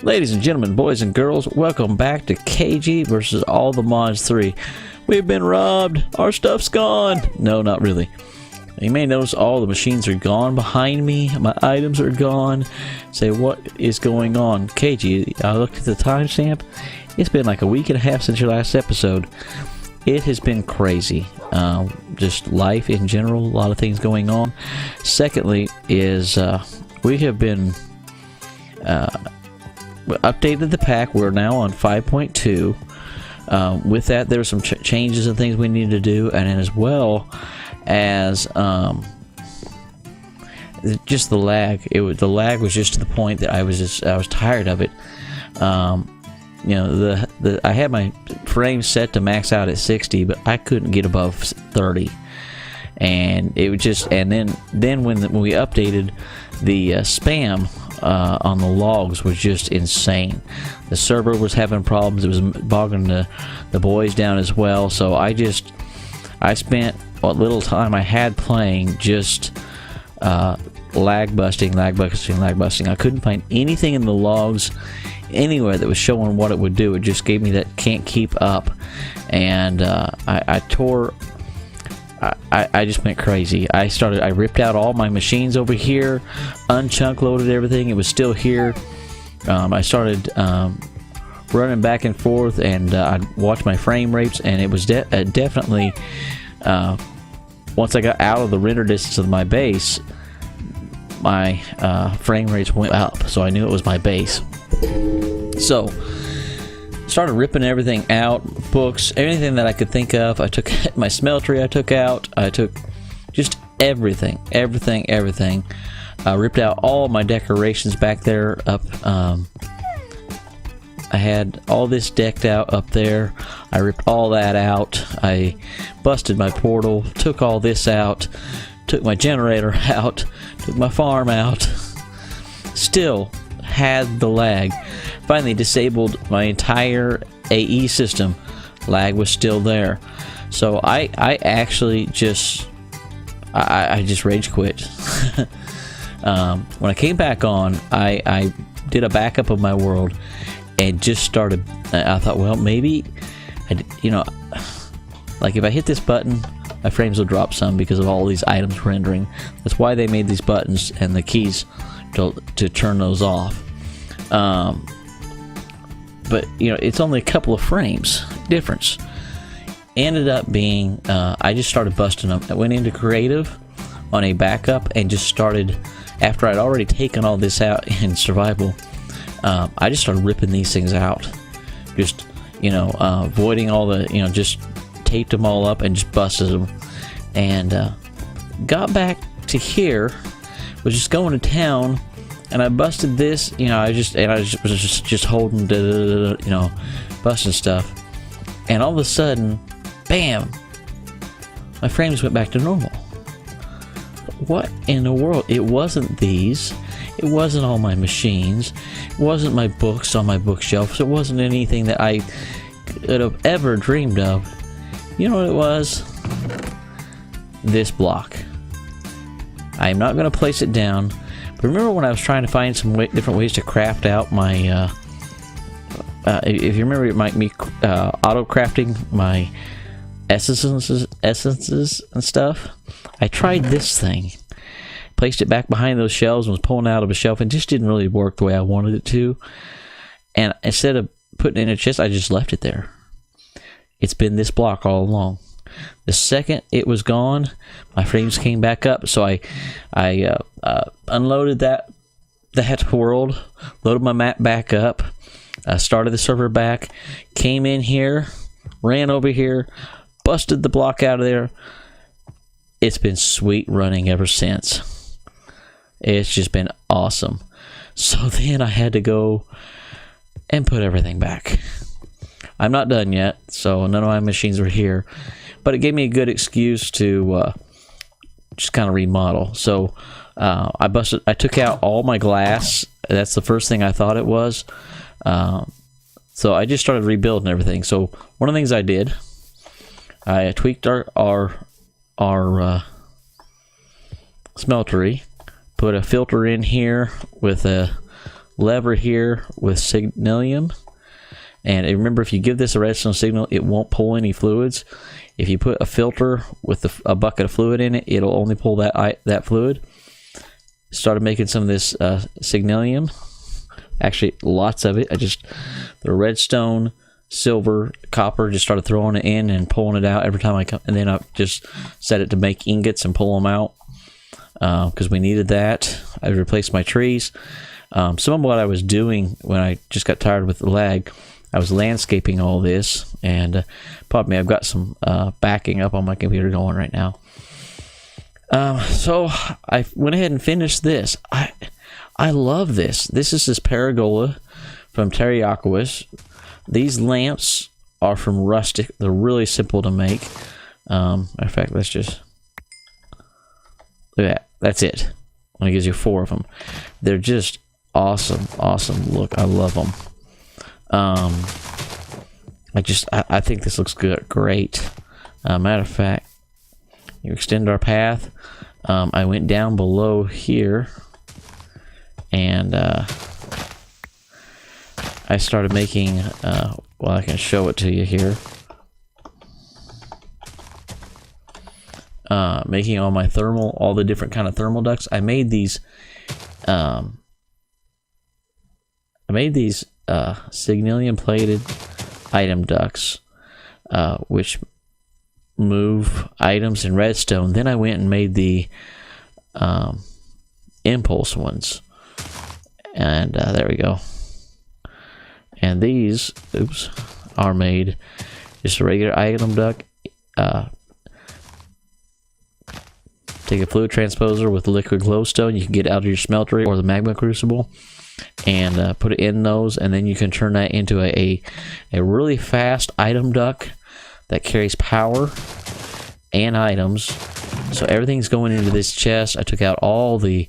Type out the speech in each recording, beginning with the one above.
Ladies and gentlemen, boys and girls, welcome back to KG versus All the Mods 3. We've been robbed. Our stuff's gone. No, not really. You may notice all the machines are gone behind me. My items are gone. Say, what is going on? KG, I looked at the timestamp. It's been like a week and a half since your last episode. It has been crazy. Just life in general, a lot of things going on. Secondly is we have been updated the pack. We're now on 5.2. With that, there's some changes and things we need to do, and as well as just the lag. The lag was just to the point that I was tired of it. You know, I had my frames set to max out at 60, but I couldn't get above 30, and it was just. And then when we updated, the spam on the logs was just insane. The server was having problems. It was bogging the boys down as well. So I spent what little time I had playing just lag busting. I couldn't find anything in the logs anywhere that was showing what it would do. It just gave me that can't keep up, and I just went crazy. I ripped out all my machines over here, unchunk loaded everything. It was still here. I started running back and forth, and I watched my frame rates, and it was definitely once I got out of the render distance of my base, my frame rates went up, so I knew it was my base. So started ripping everything out, books, everything that I could think of. I took my smeltery, I took out, I took just everything. I ripped out all my decorations back there up. I had all this decked out up there. I ripped all that out. I busted my portal, took all this out, took my generator out, took my farm out. Still had the lag. Finally disabled my entire AE system. Lag was still there. So I actually just rage quit. When I came back on, I did a backup of my world and just started. I thought, well, maybe like if I hit this button, my frames will drop some because of all these items rendering. That's why they made these buttons and the keys to turn those off. But it's only a couple of frames difference. Ended up being I just started busting them. I went into creative on a backup and just started, after I'd already taken all this out in survival, I just started ripping these things out, just voiding all the, just taped them all up and just busted them, and got back to here, was just going to town, and I busted this. I was just holding, busting stuff, and all of a sudden, bam, my frames went back to normal. What in the world? It wasn't these. It wasn't all my machines. It wasn't my books on my bookshelves. It wasn't anything that I could have ever dreamed of. You know what it was? This block. I'm not going to place it down. But remember when I was trying to find some different ways to craft out my... if you remember, me auto-crafting my essences and stuff. I tried this thing. Placed it back behind those shelves and was pulling out of a shelf, and just didn't really work the way I wanted it to. And instead of putting it in a chest, I just left it there. It's been this block all along. The second it was gone, my frames came back up. So I unloaded that world, loaded my map back up, started the server back, came in here, ran over here, busted the block out of there. It's been sweet running ever since. It's just been awesome. So then I had to go and put everything back. I'm not done yet, so none of my machines are here, but it gave me a good excuse to just kind of remodel. So I took out all my glass. That's the first thing I thought it was. So I just started rebuilding everything. So one of the things I did, I tweaked our smeltery, put a filter in here with a lever here with signalium. And remember, if you give this a redstone signal, it won't pull any fluids. If you put a filter with a bucket of fluid in it, it'll only pull that fluid. Started making some of this signalium. Actually, lots of it. The redstone, silver, copper, just started throwing it in and pulling it out every time I come. And then I just set it to make ingots and pull them out because we needed that. I replaced my trees. Some of what I was doing when I just got tired with the lag, I was landscaping all this, and pardon me, I've got some backing up on my computer going right now. So I went ahead and finished this. I love this. This is Paragola from Terraquois. These lamps are from Rustic. They're really simple to make. Matter of fact, let's just look at that. That's it. It gives you 4 of them. They're just awesome. Look, I love them. I think this looks good. Great. Matter of fact, you extend our path. I went down below here, and I started making. Well, I can show it to you here. Making all the different kind of thermal ducts. I made these. Signalium plated item ducts, which move items in redstone. Then I went and made the impulse ones, and there we go. And these, are made just a regular item duct. Take a fluid transposer with liquid glowstone. You can get out of your smelter or the magma crucible, and put it in those, and then you can turn that into a really fast item duct that carries power and items. So everything's going into this chest. I took out all the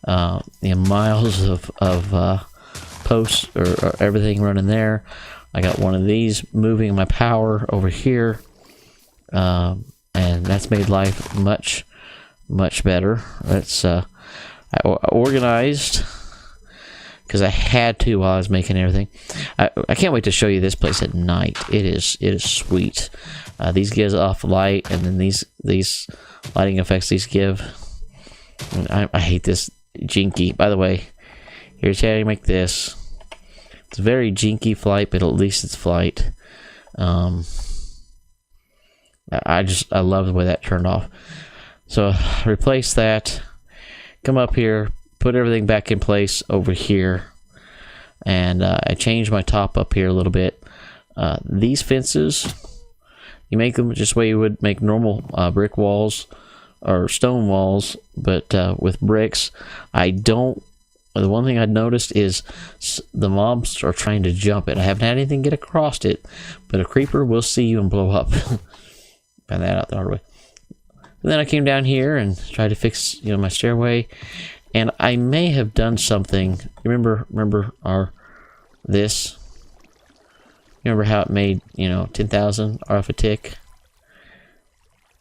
miles of posts or everything running there. I got one of these moving my power over here, and that's made life much better. That's I organized because I had to while I was making everything. I can't wait to show you this place at night. It is sweet. These gives off light, and then these lighting effects these give. I hate this jinky. By the way, here's how you make this. It's a very jinky flight, but at least it's flight. I love the way that turned off. So replace that. Come up here. Put everything back in place over here, and I changed my top up here a little bit. These fences, you make them just the way you would make normal brick walls or stone walls, but with bricks. The one thing I noticed is the mobs are trying to jump it. I haven't had anything get across it, but a creeper will see you and blow up. Found that out the hard way. And then I came down here and tried to fix my stairway. And I may have done something. Remember this? Remember how it made 10,000 RF a tick,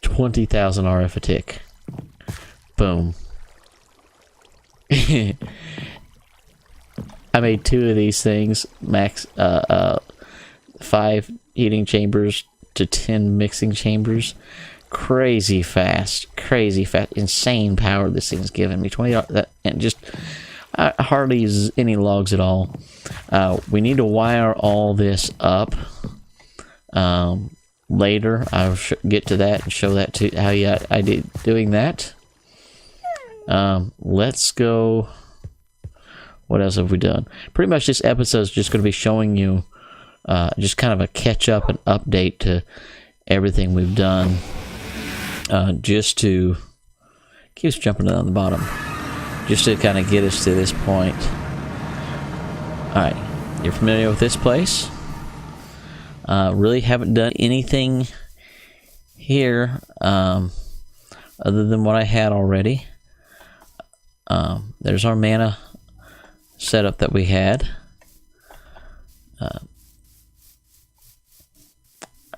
20,000 RF a tick. Boom. I made 2 of these things, max 5 heating chambers to 10 mixing chambers. Crazy fast, insane power this thing's giving me. 20, and just I hardly use any logs at all. We need to wire all this up. Later, I'll get to that and show that to how I did doing that. Let's go. What else have we done? Pretty much this episode is just going to be showing you just kind of a catch up and update to everything we've done. Just to keeps jumping down the bottom, just to kind of get us to this point. Alright, you're familiar with this place. Really haven't done anything here other than what I had already. There's our mana setup that we had.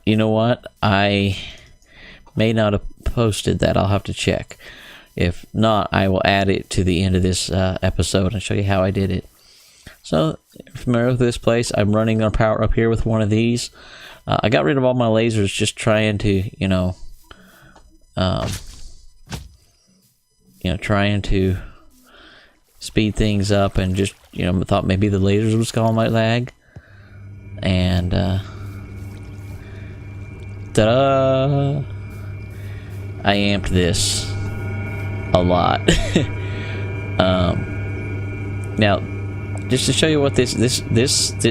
You know what? I may not have posted that. I'll have to check. If not, I will add it to the end of this episode and show you how I did it. So, familiar with this place, I'm running our power up here with one of these. I got rid of all my lasers just trying to, trying to speed things up, and just, thought maybe the lasers was calling my lag. And, ta-da! I amped this a lot. Now, just to show you what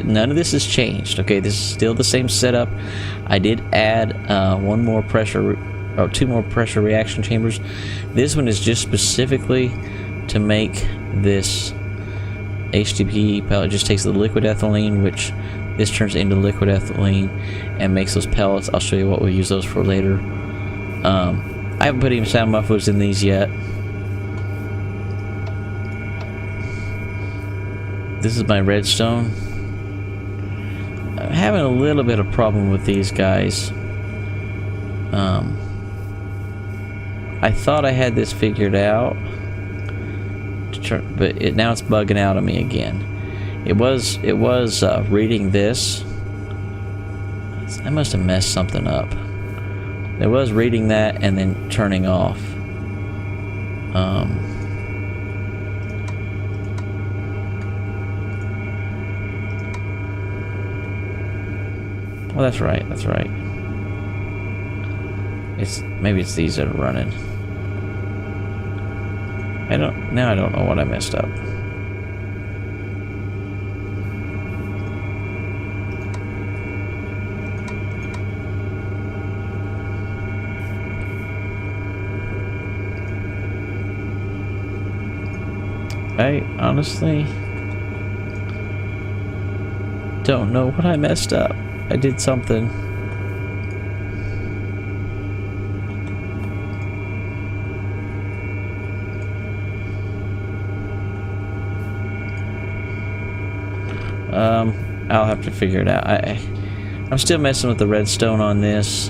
none of this has changed. Okay, this is still the same setup. I did add one more pressure, or two more pressure reaction chambers. This one is just specifically to make this HTP pellet. It just takes the liquid ethylene, which this turns into liquid ethylene, and makes those pellets. I'll show you what we'll use those for later. I haven't put any sound mufflers in these yet. This is my redstone. I'm having a little bit of problem with these guys. I thought I had this figured out, but now it's bugging out on me again. It was reading this. I must have messed something up. It was reading that and then turning off. Well, that's right. That's right. Maybe it's these that are running. Now I don't know what I messed up. I honestly don't know what I messed up. I did something. I'll have to figure it out. I'm still messing with the redstone on this.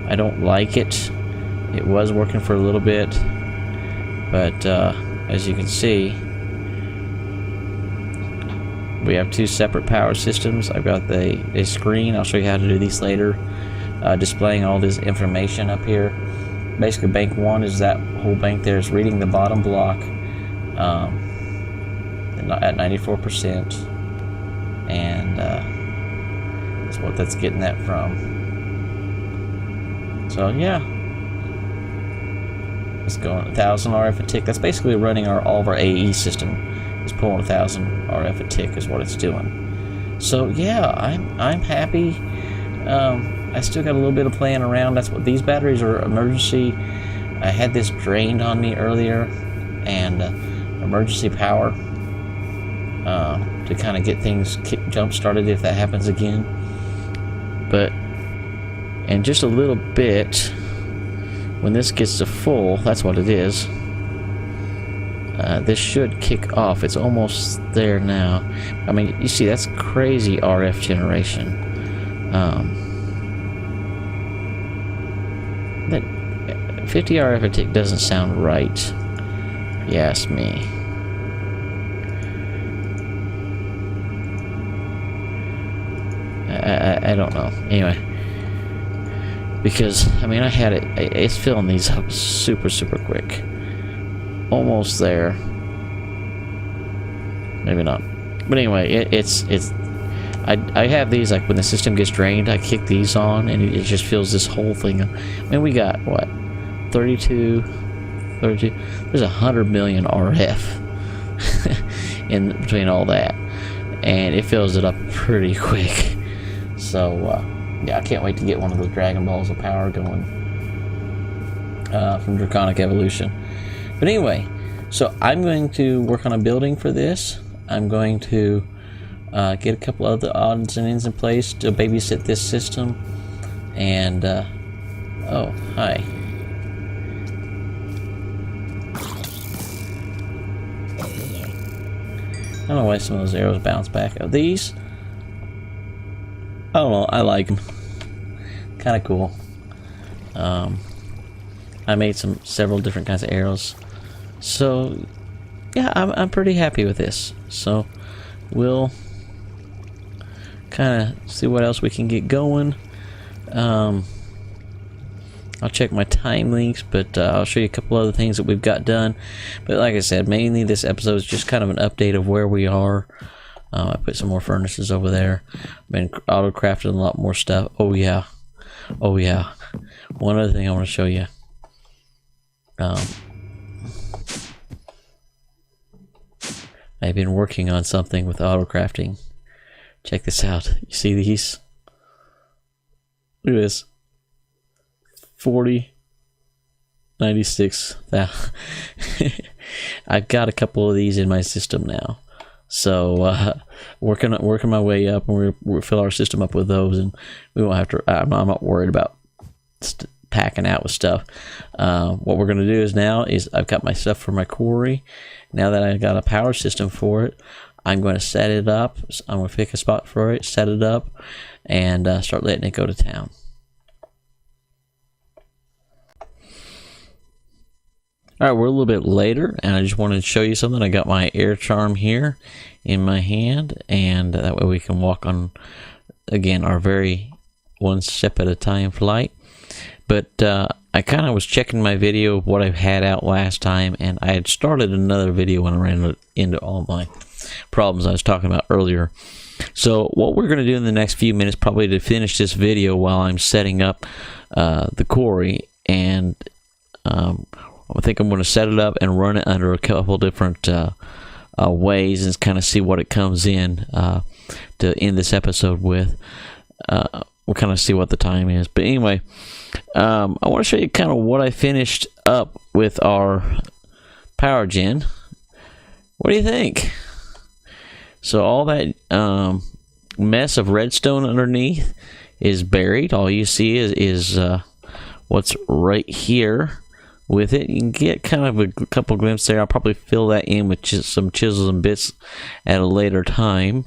I don't like it. It was working for a little bit, but as you can see, we have two separate power systems. I've got a screen. I'll show you how to do these later. Displaying all this information up here. Basically, bank 1 is that whole bank there is reading the bottom block at 94%. And that's what that's getting that from. So yeah, it's going 1,000 RF a tick. That's basically running all of our AE system. It's pulling 1,000 RF a tick is what it's doing. So yeah, I'm happy. I still got a little bit of playing around. That's what these batteries are. Emergency. I had this drained on me earlier, and emergency power. To kind of get things jump started if that happens again. But in just a little bit, when this gets to full, that's what it is. This should kick off. It's almost there now. I mean, you see, that's crazy RF generation. That 50 RF a tick doesn't sound right, if you ask me. I don't know. Anyway, because I mean, I had it. It's filling these up super quick. Almost there. Maybe not. But anyway, I have these, like when the system gets drained, I kick these on, and it just fills this whole thing up. I mean, we got what, 32. There's 100 million RF in between all that, and it fills it up pretty quick. So yeah, I can't wait to get one of those Dragon Balls of power going from Draconic Evolution. But anyway, so I'm going to work on a building for this. I'm going to get a couple other odds and ends in place to babysit this system. And oh, hi. I don't know why some of those arrows bounce back. Oh, these, I don't know, I like them. Kind of cool. I made several different kinds of arrows. So yeah, I'm pretty happy with this. So we'll kind of see what else we can get going. I'll check my time links, but I'll show you a couple other things that we've got done. But like I said, mainly this episode is just kind of an update of where we are. I put some more furnaces over there. Been auto-crafting a lot more stuff. Oh yeah. Oh yeah. One other thing I want to show you. I've been working on something with auto-crafting. Check this out. You see these? Look at this. 96. I've got a couple of these in my system now. So working my way up, and we'll fill our system up with those, and we won't have to. I'm not worried about packing out with stuff. What we're gonna do is I've got my stuff for my quarry. Now that I've got a power system for it, I'm going to set it up. I'm going to pick a spot for it, set it up, and start letting it go to town. Alright, we're a little bit later, and I just wanted to show you something. I got my air charm here in my hand, and that way we can walk on, again, our very one step at a time flight. But I kind of was checking my video of what I've had out last time, and I had started another video when I ran into all my problems I was talking about earlier. So what we're going to do in the next few minutes, probably to finish this video while I'm setting up the quarry, and I think I'm going to set it up and run it under a couple different ways and kind of see what it comes in to end this episode with. We'll kind of see what the time is. But anyway, I want to show you kind of what I finished up with our power gen. What do you think? So all that mess of redstone underneath is buried. All you see is what's right here with it. You can get kind of a couple glimpses there. I'll probably fill that in with some chisels and bits at a later time.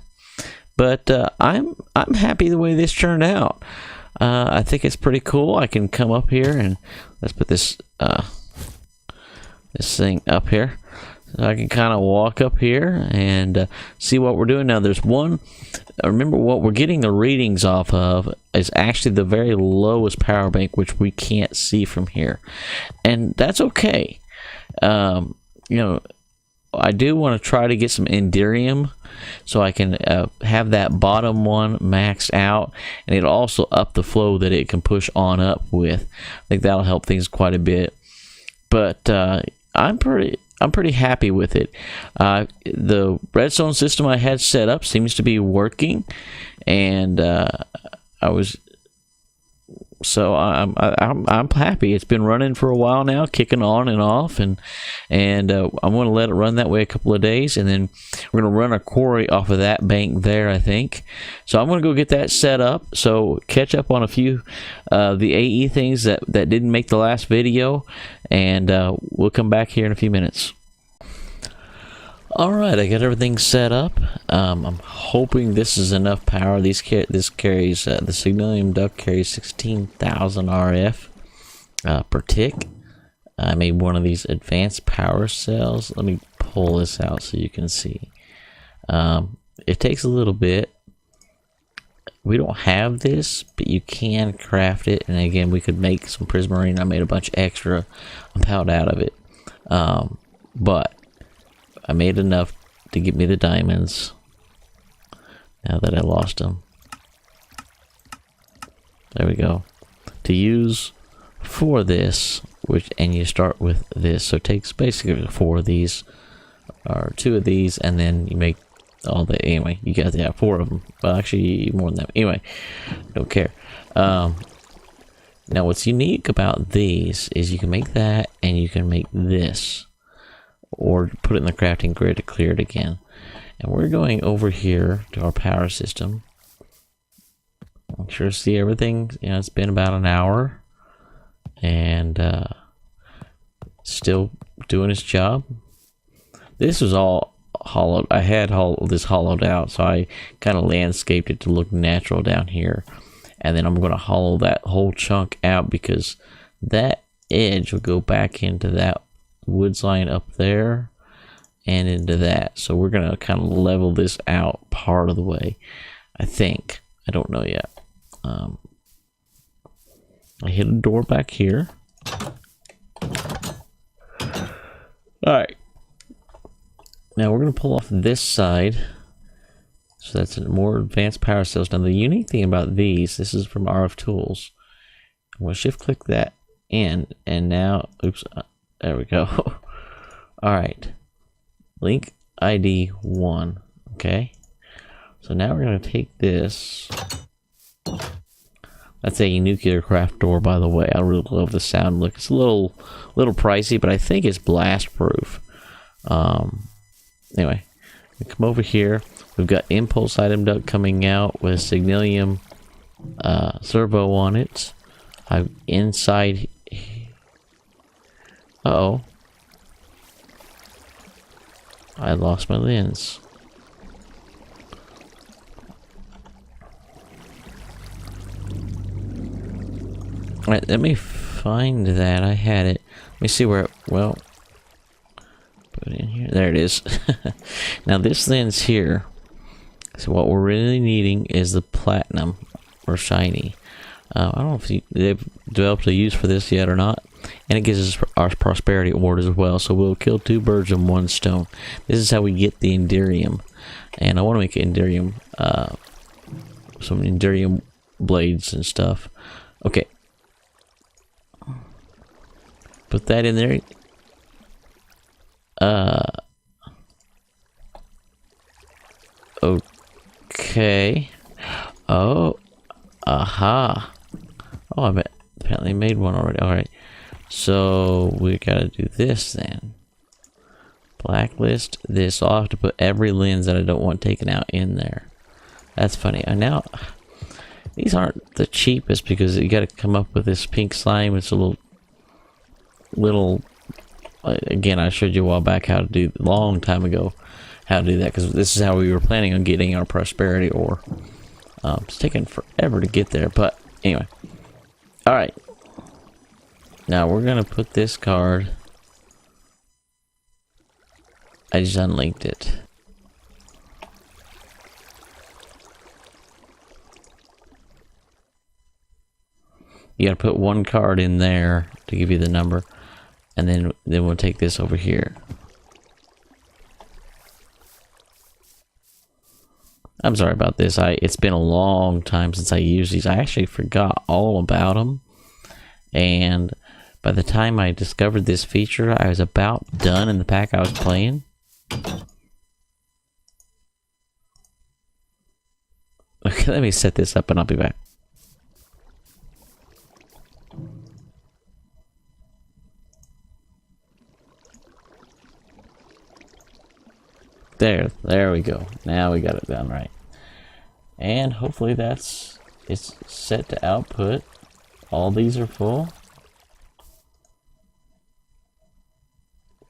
But I'm happy the way this turned out. I think it's pretty cool. I can come up here and let's put this this thing up here. So I can kind of walk up here and see what we're doing now. There's one. Remember, what we're getting the readings off of is actually the very lowest power bank, which we can't see from here, and that's okay. You know, I do want to try to get some Enderium so I can have that bottom one maxed out, and it'll also up the flow that it can push on up with. I think that'll help things quite a bit. But I'm pretty happy with it. The redstone system I had set up seems to be working, and I'm happy. It's been running for a while now, kicking on and off, and I'm going to let it run that way a couple of days, and then we're going to run a quarry off of that bank there, I think. So I'm going to go get that set up. So catch up on a few the AE things that didn't make the last video, and we'll come back here in a few minutes. Alright, I got everything set up. I'm hoping this is enough power. This carries, the Signalium duct carries 16,000 RF per tick. I made one of these advanced power cells. Let me pull this out so you can see. It takes a little bit. We don't have this, but you can craft it. And again, we could make some prismarine. I made a bunch extra pound out of it. But I made enough to get me the diamonds. Now that I lost them. There we go. To use for this, and you start with this. So it takes basically 4 of these, or 2 of these, and then you make all the, anyway, you got 4 of them. Well, actually more than that. Anyway, don't care. Now what's unique about these is you can make that, and you can make this, or put it in the crafting grid to clear it again. And we're going over here to our power system. I'm sure to see everything. You know, it's been about an hour, and still doing its job. This was all hollowed. I had this hollowed out, so I kind of landscaped it to look natural down here. And then I'm going to hollow that whole chunk out, because that edge will go back into that woods line up there, and into that. So we're gonna kind of level this out part of the way, I think. I don't know yet. I hit a door back here. Alright. Now we're going to pull off this side. So that's a more advanced power cells. Now the unique thing about these, this is from RF Tools. I'm going to shift click that in, and now, oops, there we go. Alright. Link ID 1. Okay. So now we're going to take this. That's a nuclear craft door, by the way. I really love the sound look. It's a little pricey, but I think it's blast proof. Anyway, we come over here. We've got impulse item duct coming out with signalium servo on it. I'm inside. Uh-oh. I lost my lens. Alright, let me find that. I had it. Let me see where it, well, put it in here. There it is. Now this lens here, so what we're really needing is the platinum or shiny. I don't know if they've developed a use for this yet or not. And it gives us our prosperity award as well. So we'll kill 2 birds with 1 stone. This is how we get the Enderium. And I want to make Enderium, some Enderium blades and stuff. Okay. Put that in there. Okay. Oh. Aha. Oh, I bet apparently made one already. Alright. So we gotta do this then. Blacklist this. I'll have to put every lens that I don't want taken out in there. That's funny. And now these aren't the cheapest because you gotta come up with this pink slime. It's a little again, I showed you a while back how to do, long time ago, how to do that, because this is how we were planning on getting our prosperity ore. It's taking forever to get there, but anyway. Alright. Now we're gonna put this card. I just unlinked it. You gotta put 1 card in there to give you the number. And then we'll take this over here. I'm sorry about this. It's been a long time since I used these. I actually forgot all about them. And by the time I discovered this feature, I was about done in the pack I was playing. Okay, let me set this up and I'll be back. There we go. Now we got it done right. And hopefully it's set to output. All these are full.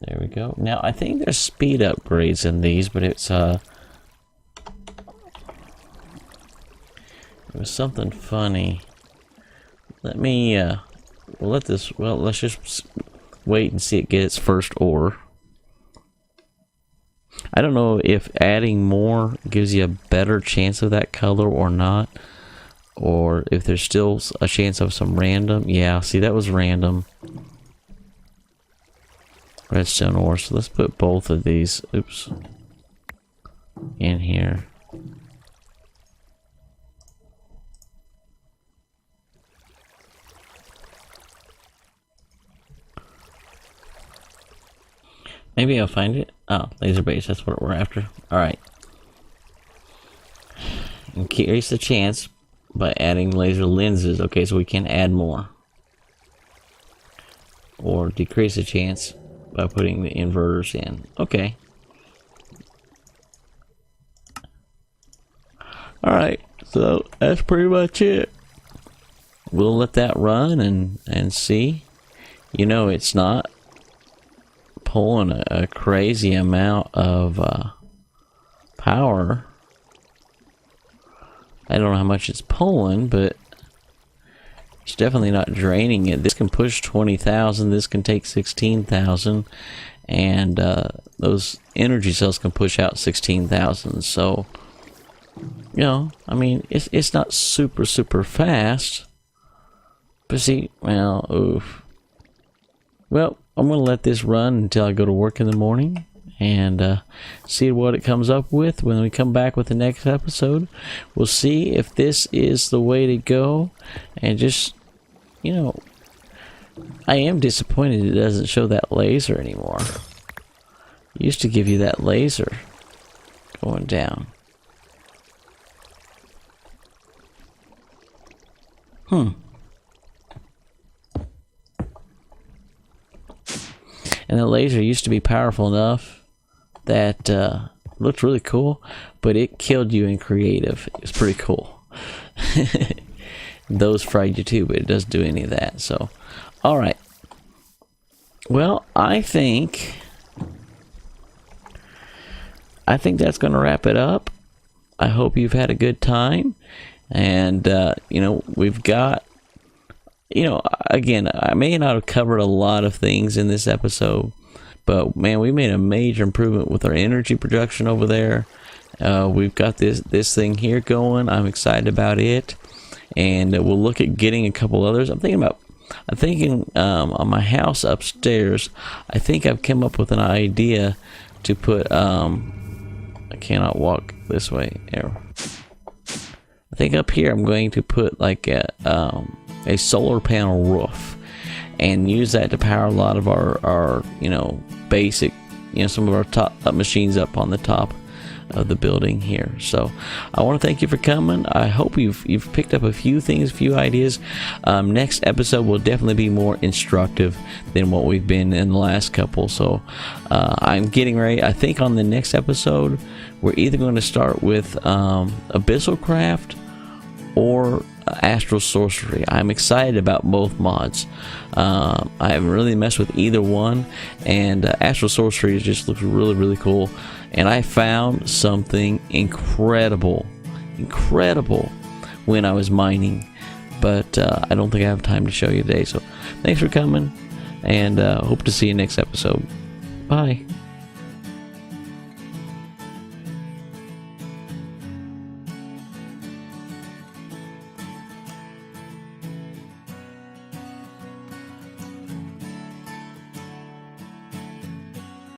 There we go. Now I think there's speed upgrades in these, but it was something funny. Let me let's just wait and see it get its first ore. I don't know if adding more gives you a better chance of that color or not, or if there's still a chance of some random. Yeah, see, that was random. Redstone ore. So let's put both of these, oops, in here. Maybe I'll find it. Oh, laser base, that's what we're after. Alright. Increase the chance by adding laser lenses. Okay, so we can add more. Or decrease the chance by putting the inverters in. Okay. Alright, so that's pretty much it. We'll let that run and see. You know, it's not pulling a crazy amount of power. I don't know how much it's pulling, but it's definitely not draining it. This can push 20,000, this can take 16,000, and those energy cells can push out 16,000. So, you know, I mean, it's not super fast, but see, well, oof. Well, I'm gonna let this run until I go to work in the morning, and see what it comes up with when we come back with the next episode. We'll see if this is the way to go, and just, you know, I am disappointed it doesn't show that laser anymore. It used to give you that laser going down. And the laser used to be powerful enough that looked really cool, but it killed you in creative. It's pretty cool. Those fried you too, but it doesn't do any of that. So, all right. Well, I think that's going to wrap it up. I hope you've had a good time, and you know, we've got, you know, again, I may not have covered a lot of things in this episode, but man, we made a major improvement with our energy production over there. We've got this thing here going. I'm excited about it, and we'll look at getting a couple others. I'm thinking on my house upstairs, I think I've come up with an idea to put I cannot walk this way. Error. I think up here I'm going to put like a solar panel roof, and use that to power a lot of our you know, basic, you know, some of our top machines up on the top of the building here. So I want to thank you for coming. I hope you've picked up a few things, a few ideas. Next episode will definitely be more instructive than what we've been in the last couple. So I'm getting ready. I think on the next episode we're either going to start with Abyssal Craft or Astral Sorcery. I'm excited about both mods. I haven't really messed with either one, and Astral Sorcery just looks really cool, and I found something incredible when I was mining, but I don't think I have time to show you today. So thanks for coming, and hope to see you next episode. Bye.